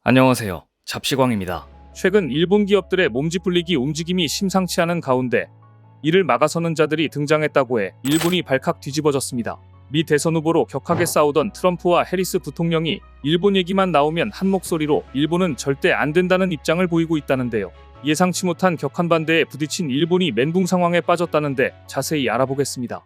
안녕하세요. 잡시광입니다. 최근 일본 기업들의 몸집 불리기 움직임이 심상치 않은 가운데 이를 막아서는 자들이 등장했다고 해 일본이 발칵 뒤집어졌습니다. 미 대선 후보로 격하게 싸우던 트럼프와 해리스 부통령이 일본 얘기만 나오면 한 목소리로 일본은 절대 안 된다는 입장을 보이고 있다는데요. 예상치 못한 격한 반대에 부딪힌 일본이 멘붕 상황에 빠졌다는데 자세히 알아보겠습니다.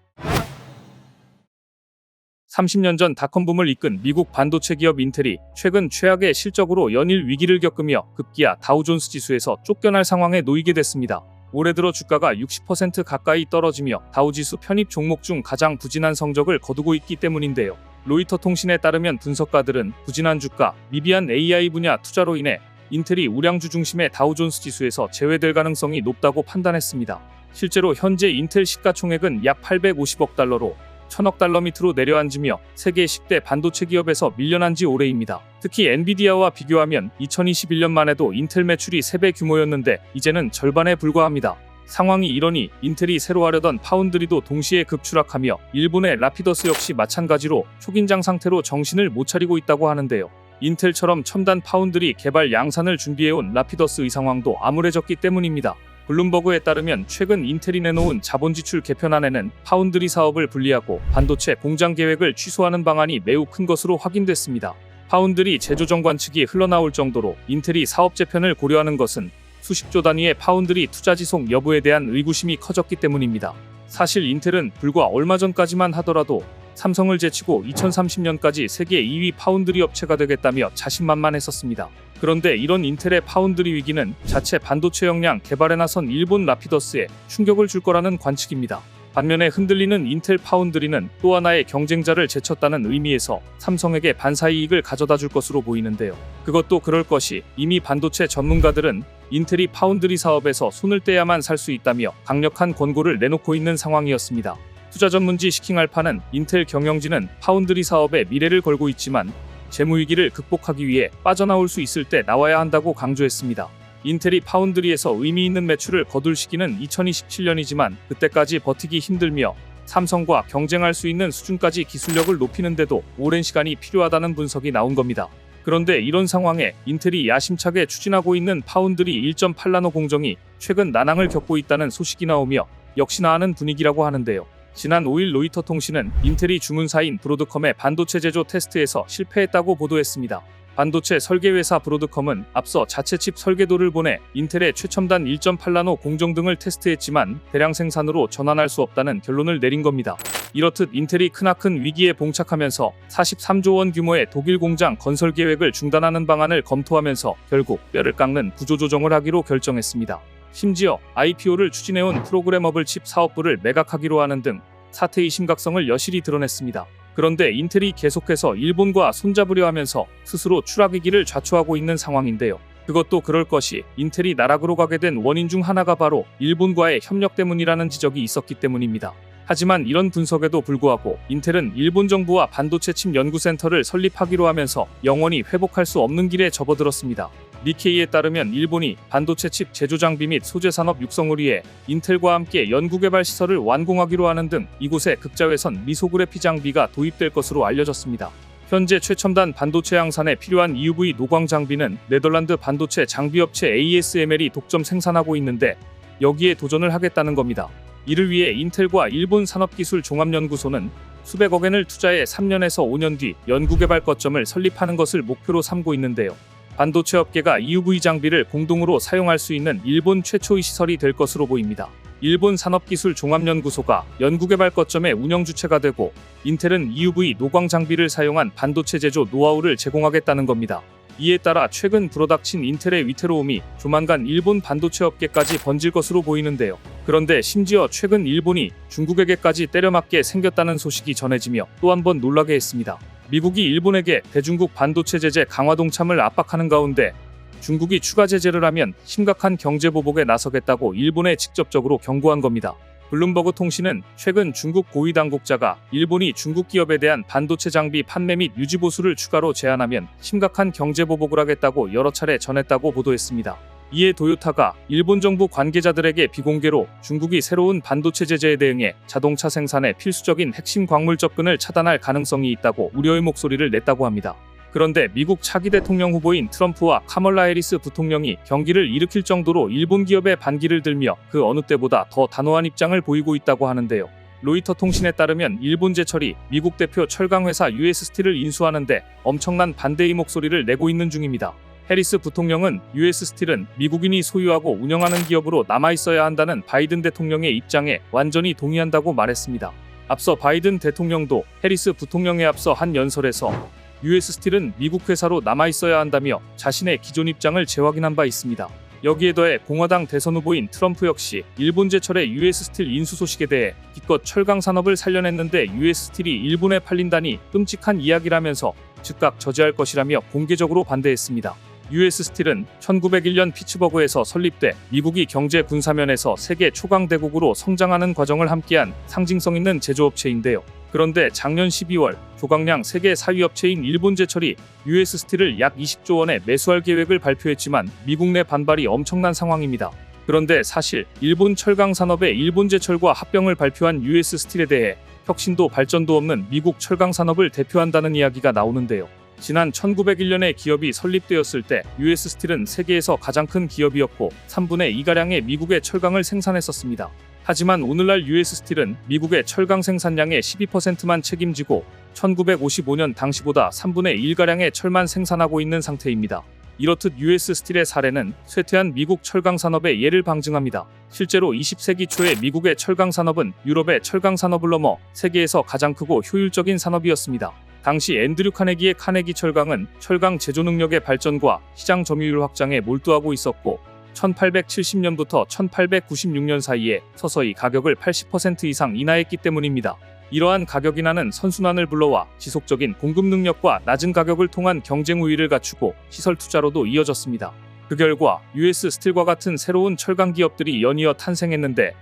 30년 전 닷컴붐을 이끈 미국 반도체 기업 인텔이 최근 최악의 실적으로 연일 위기를 겪으며 급기야 다우존스 지수에서 쫓겨날 상황에 놓이게 됐습니다. 올해 들어 주가가 60% 가까이 떨어지며 다우지수 편입 종목 중 가장 부진한 성적을 거두고 있기 때문인데요. 로이터 통신에 따르면 분석가들은 부진한 주가, 미비한 AI 분야 투자로 인해 인텔이 우량주 중심의 다우존스 지수에서 제외될 가능성이 높다고 판단했습니다. 실제로 현재 인텔 시가총액은 약 850억 달러로 1000억 달러 밑으로 내려앉으며 세계 10대 반도체 기업에서 밀려난 지 오래입니다. 특히 엔비디아와 비교하면 2021년만 해도 인텔 매출이 3배 규모였는데 이제는 절반에 불과합니다. 상황이 이러니 인텔이 새로 하려던 파운드리도 동시에 급추락하며 일본의 라피더스 역시 마찬가지로 초긴장 상태로 정신을 못 차리고 있다고 하는데요. 인텔처럼 첨단 파운드리 개발 양산을 준비해온 라피더스의 상황도 암울해졌기 때문입니다. 블룸버그에 따르면 최근 인텔이 내놓은 자본지출 개편안에는 파운드리 사업을 분리하고 반도체 공장 계획을 취소하는 방안이 매우 큰 것으로 확인됐습니다. 파운드리 제조정관 측이 흘러나올 정도로 인텔이 사업 재편을 고려하는 것은 수십조 단위의 파운드리 투자 지속 여부에 대한 의구심이 커졌기 때문입니다. 사실 인텔은 불과 얼마 전까지만 하더라도 삼성을 제치고 2030년까지 세계 2위 파운드리 업체가 되겠다며 자신만만했었습니다. 그런데 이런 인텔의 파운드리 위기는 자체 반도체 역량 개발에 나선 일본 라피더스에 충격을 줄 거라는 관측입니다. 반면에 흔들리는 인텔 파운드리는 또 하나의 경쟁자를 제쳤다는 의미에서 삼성에게 반사이익을 가져다 줄 것으로 보이는데요. 그것도 그럴 것이 이미 반도체 전문가들은 인텔이 파운드리 사업에서 손을 떼야만 살 수 있다며 강력한 권고를 내놓고 있는 상황이었습니다. 투자 전문지 시킹알파는 인텔 경영진은 파운드리 사업에 미래를 걸고 있지만 재무위기를 극복하기 위해 빠져나올 수 있을 때 나와야 한다고 강조했습니다. 인텔이 파운드리에서 의미 있는 매출을 거둘 시기는 2027년이지만 그때까지 버티기 힘들며 삼성과 경쟁할 수 있는 수준까지 기술력을 높이는 데도 오랜 시간이 필요하다는 분석이 나온 겁니다. 그런데 이런 상황에 인텔이 야심차게 추진하고 있는 파운드리 1.8나노 공정이 최근 난항을 겪고 있다는 소식이 나오며 역시나 하는 분위기라고 하는데요. 지난 5일 로이터 통신은 인텔이 주문사인 브로드컴의 반도체 제조 테스트에서 실패했다고 보도했습니다. 반도체 설계회사 브로드컴은 앞서 자체 칩 설계도를 보내 인텔의 최첨단 1.8나노 공정 등을 테스트했지만 대량 생산으로 전환할 수 없다는 결론을 내린 겁니다. 이렇듯 인텔이 크나큰 위기에 봉착하면서 43조 원 규모의 독일 공장 건설 계획을 중단하는 방안을 검토하면서 결국 뼈를 깎는 구조조정을 하기로 결정했습니다. 심지어 IPO를 추진해온 프로그래머블 칩 사업부를 매각하기로 하는 등 사태의 심각성을 여실히 드러냈습니다. 그런데 인텔이 계속해서 일본과 손잡으려 하면서 스스로 추락위기를 자초하고 있는 상황인데요. 그것도 그럴 것이 인텔이 나락으로 가게 된 원인 중 하나가 바로 일본과의 협력 때문이라는 지적이 있었기 때문입니다. 하지만 이런 분석에도 불구하고 인텔은 일본 정부와 반도체 칩 연구센터를 설립하기로 하면서 영원히 회복할 수 없는 길에 접어들었습니다. 니케이에 따르면 일본이 반도체 칩 제조 장비 및 소재 산업 육성을 위해 인텔과 함께 연구개발 시설을 완공하기로 하는 등 이곳에 극자외선 리소그래피 장비가 도입될 것으로 알려졌습니다. 현재 최첨단 반도체 양산에 필요한 EUV 노광 장비는 네덜란드 반도체 장비업체 ASML이 독점 생산하고 있는데 여기에 도전을 하겠다는 겁니다. 이를 위해 인텔과 일본 산업기술종합연구소는 수백억 엔을 투자해 3년에서 5년 뒤 연구개발 거점을 설립하는 것을 목표로 삼고 있는데요. 반도체 업계가 EUV 장비를 공동으로 사용할 수 있는 일본 최초의 시설이 될 것으로 보입니다. 일본 산업기술종합연구소가 연구개발 거점의 운영 주체가 되고 인텔은 EUV 노광 장비를 사용한 반도체 제조 노하우를 제공하겠다는 겁니다. 이에 따라 최근 불어닥친 인텔의 위태로움이 조만간 일본 반도체 업계까지 번질 것으로 보이는데요. 그런데 심지어 최근 일본이 중국에게까지 때려맞게 생겼다는 소식이 전해지며 또 한 번 놀라게 했습니다. 미국이 일본에게 대중국 반도체 제재 강화 동참을 압박하는 가운데 중국이 추가 제재를 하면 심각한 경제 보복에 나서겠다고 일본에 직접적으로 경고한 겁니다. 블룸버그 통신은 최근 중국 고위 당국자가 일본이 중국 기업에 대한 반도체 장비 판매 및 유지 보수를 추가로 제한하면 심각한 경제 보복을 하겠다고 여러 차례 전했다고 보도했습니다. 이에 도요타가 일본 정부 관계자들에게 비공개로 중국이 새로운 반도체 제재에 대응해 자동차 생산에 필수적인 핵심 광물 접근을 차단할 가능성이 있다고 우려의 목소리를 냈다고 합니다. 그런데 미국 차기 대통령 후보인 트럼프와 카멀라 해리스 부통령이 경기를 일으킬 정도로 일본 기업에 반기를 들며 그 어느 때보다 더 단호한 입장을 보이고 있다고 하는데요. 로이터 통신에 따르면 일본제철이 미국 대표 철강회사 US 스틸을 인수하는데 엄청난 반대의 목소리를 내고 있는 중입니다. 해리스 부통령은 US 스틸은 미국인이 소유하고 운영하는 기업으로 남아있어야 한다는 바이든 대통령의 입장에 완전히 동의한다고 말했습니다. 앞서 바이든 대통령도 해리스 부통령에 앞서 한 연설에서 US 스틸은 미국 회사로 남아있어야 한다며 자신의 기존 입장을 재확인한 바 있습니다. 여기에 더해 공화당 대선 후보인 트럼프 역시 일본제철의 US 스틸 인수 소식에 대해 기껏 철강 산업을 살려냈는데 US 스틸이 일본에 팔린다니 끔찍한 이야기라면서 즉각 저지할 것이라며 공개적으로 반대했습니다. US 스틸은 1901년 피츠버그에서 설립돼 미국이 경제 군사면에서 세계 초강 대국으로 성장하는 과정을 함께한 상징성 있는 제조업체인데요. 그런데 작년 12월 조각량 세계 4위 업체인 일본제철이 US 스틸을 약 20조 원에 매수할 계획을 발표했지만 미국 내 반발이 엄청난 상황입니다. 그런데 사실 일본 철강 산업의 일본제철과 합병을 발표한 US 스틸에 대해 혁신도 발전도 없는 미국 철강 산업을 대표한다는 이야기가 나오는데요. 지난 1901년에 기업이 설립되었을 때 US 스틸은 세계에서 가장 큰 기업이었고 3분의 2가량의 미국의 철강을 생산했었습니다. 하지만 오늘날 US 스틸은 미국의 철강 생산량의 12%만 책임지고 1955년 당시보다 3분의 1가량의 철만 생산하고 있는 상태입니다. 이렇듯 US 스틸의 사례는 쇠퇴한 미국 철강 산업의 예를 방증합니다. 실제로 20세기 초에 미국의 철강 산업은 유럽의 철강 산업을 넘어 세계에서 가장 크고 효율적인 산업이었습니다. 당시 앤드류 카네기의 카네기 철강은 철강 제조 능력의 발전과 시장 점유율 확장에 몰두하고 있었고 1870년부터 1896년 사이에 서서히 가격을 80% 이상 인하했기 때문입니다. 이러한 가격 인하는 선순환을 불러와 지속적인 공급 능력과 낮은 가격을 통한 경쟁 우위를 갖추고 시설 투자로도 이어졌습니다. 그 결과 US 스틸과 같은 새로운 철강 기업들이 연이어 탄생했는데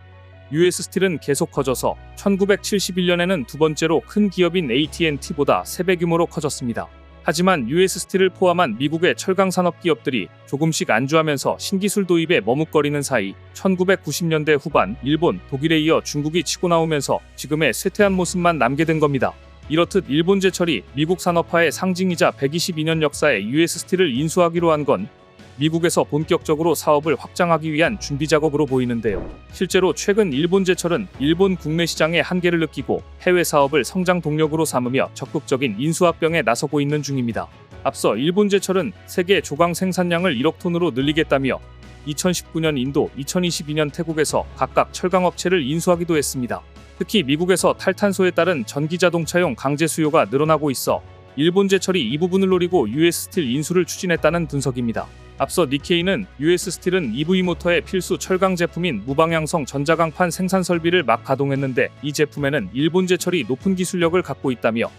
US 스틸은 계속 커져서 1971년에는 두 번째로 큰 기업인 AT&T보다 3배 규모로 커졌습니다. 하지만 US 스틸을 포함한 미국의 철강 산업 기업들이 조금씩 안주하면서 신기술 도입에 머뭇거리는 사이 1990년대 후반 일본, 독일에 이어 중국이 치고 나오면서 지금의 쇠퇴한 모습만 남게 된 겁니다. 이렇듯 일본제철이 미국 산업화의 상징이자 122년 역사의 US 스틸을 인수하기로 한 건 미국에서 본격적으로 사업을 확장하기 위한 준비 작업으로 보이는데요. 실제로 최근 일본제철은 일본 국내 시장의 한계를 느끼고 해외 사업을 성장 동력으로 삼으며 적극적인 인수합병에 나서고 있는 중입니다. 앞서 일본제철은 세계 조강 생산량을 1억 톤으로 늘리겠다며 2019년 인도, 2022년 태국에서 각각 철강업체를 인수하기도 했습니다. 특히 미국에서 탈탄소에 따른 전기자동차용 강제 수요가 늘어나고 있어 일본제철이 이 부분을 노리고 US 스틸 인수를 추진했다는 분석입니다. 앞서 니케이는 US 스틸은 EV 모터의 필수 철강 제품인 무방향성 전자강판 생산 설비를 막 가동했는데 이 제품에는 일본제철이 높은 기술력을 갖고 있다며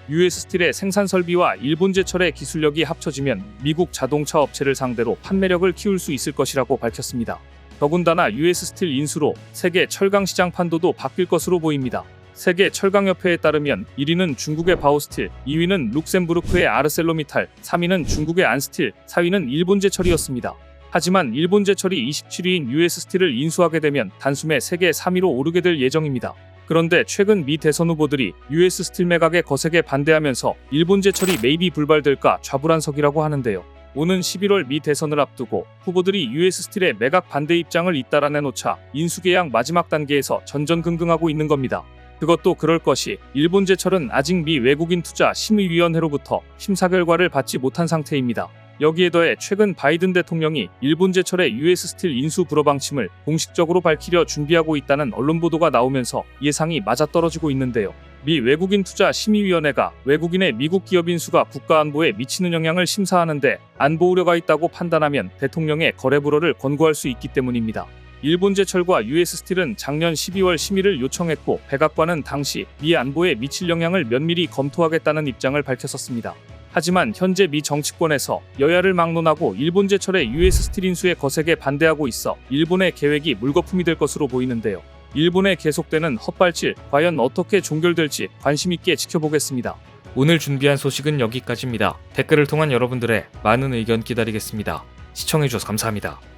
US 스틸의 생산 설비와 일본제철의 기술력이 합쳐지면 미국 자동차 업체를 상대로 판매력을 키울 수 있을 것이라고 밝혔습니다. 더군다나 US 스틸 인수로 세계 철강 시장 판도도 바뀔 것으로 보입니다. 세계 철강협회에 따르면 1위는 중국의 바오스틸, 2위는 룩셈부르크의 아르셀로미탈, 3위는 중국의 안스틸, 4위는 일본제철이었습니다. 하지만 일본제철이 27위인 US 스틸을 인수하게 되면 단숨에 세계 3위로 오르게 될 예정입니다. 그런데 최근 미 대선 후보들이 US 스틸 매각에 거세게 반대하면서 일본제철이 매입이 불발될까 좌불안석이라고 하는데요. 오는 11월 미 대선을 앞두고 후보들이 US 스틸의 매각 반대 입장을 잇따라 내놓자 인수계약 마지막 단계에서 전전긍긍하고 있는 겁니다. 그것도 그럴 것이 일본제철은 아직 미 외국인 투자 심의위원회로부터 심사 결과를 받지 못한 상태입니다. 여기에 더해 최근 바이든 대통령이 일본제철의 US 스틸 인수 불허 방침을 공식적으로 밝히려 준비하고 있다는 언론 보도가 나오면서 예상이 맞아떨어지고 있는데요. 미 외국인 투자 심의위원회가 외국인의 미국 기업 인수가 국가 안보에 미치는 영향을 심사하는데 안보 우려가 있다고 판단하면 대통령의 거래 불허를 권고할 수 있기 때문입니다. 일본제철과 US 스틸은 작년 12월 심의를 요청했고 백악관은 당시 미 안보에 미칠 영향을 면밀히 검토하겠다는 입장을 밝혔었습니다. 하지만 현재 미 정치권에서 여야를 막론하고 일본제철의 US 스틸 인수에 거세게 반대하고 있어 일본의 계획이 물거품이 될 것으로 보이는데요. 일본의 계속되는 헛발질, 과연 어떻게 종결될지 관심 있게 지켜보겠습니다. 오늘 준비한 소식은 여기까지입니다. 댓글을 통한 여러분들의 많은 의견 기다리겠습니다. 시청해주셔서 감사합니다.